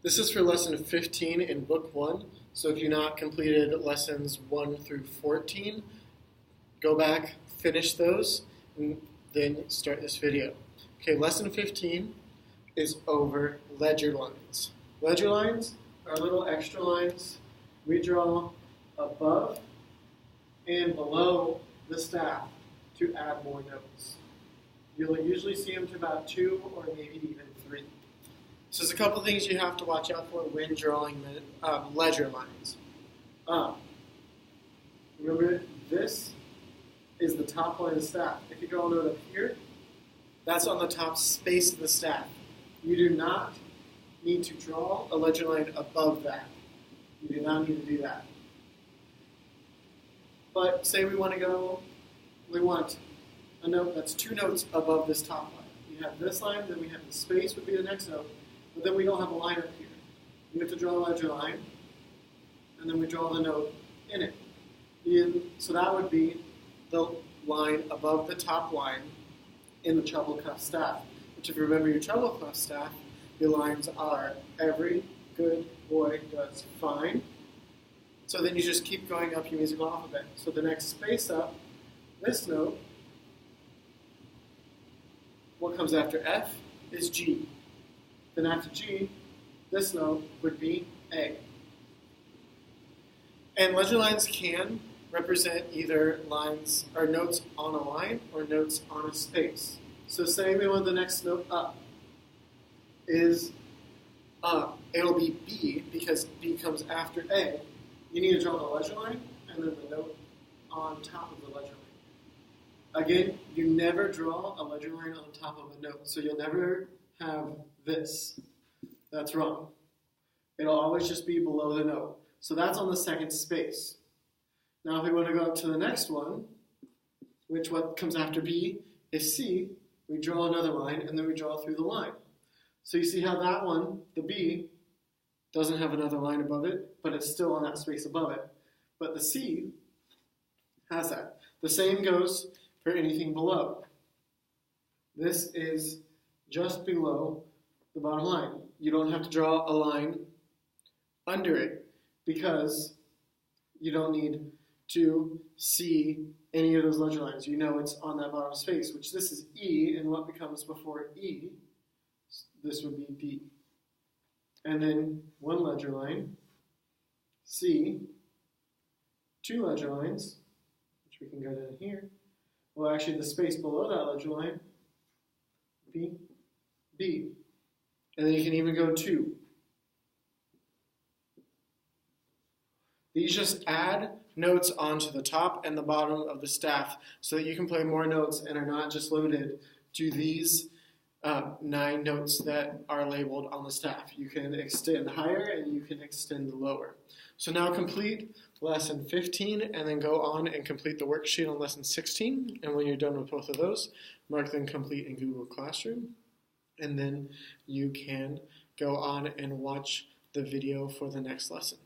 This is for lesson 15 in book 1. So if you've not completed lessons 1 through 14, go back, finish those, and then start this video. Okay, lesson 15 is over ledger lines. Ledger lines are little extra lines we draw above and below the staff to add more notes. You'll usually see them to about 2 or maybe even 3. So there's a couple things you have to watch out for when drawing the ledger lines. Remember, this is the top line of the staff. If you draw a note up here, that's on the top space of the staff. You do not need to draw a ledger line above that. You do not need to do that. But say we want a note that's 2 notes above this top line. We have this line, then we have the space would be the next note, but then we don't have a line up here. You have to draw a ledger line, and then we draw the note in it. So that would be the line above the top line in the treble clef staff. Which, if you remember your treble clef staff, your lines are every good boy does fine. So then you just keep going up your musical alphabet. So the next space up, this note, what comes after F is G. Then after G, this note would be A. And ledger lines can represent either lines or notes on a line or notes on a space. So say we want the next note up is it'll be B because B comes after A. You need to draw the ledger line and then the note on top of the ledger line. Again, you never draw a ledger line on top of a note, so you'll never have this. That's wrong. It'll always just be below the note. So that's on the second space. Now if we want to go up to the next one, which what comes after B is C, we draw another line and then we draw through the line. So you see how that one, the B, doesn't have another line above it, but it's still on that space above it. But the C has that. The same goes for anything below. This is just below the bottom line. You don't have to draw a line under it because you don't need to see any of those ledger lines. You know it's on that bottom space, which this is E, and what becomes before E, this would be D. And then 1 ledger line, C, 2 ledger lines, which we can go down here. Well, actually, the space below that ledger line, B, B. And then you can even go 2. These just add notes onto the top and the bottom of the staff so that you can play more notes and are not just limited to these 9 notes that are labeled on the staff. You can extend higher and you can extend lower. So now complete lesson 15 and then go on and complete the worksheet on lesson 16. And when you're done with both of those, mark them complete in Google Classroom. And then you can go on and watch the video for the next lesson.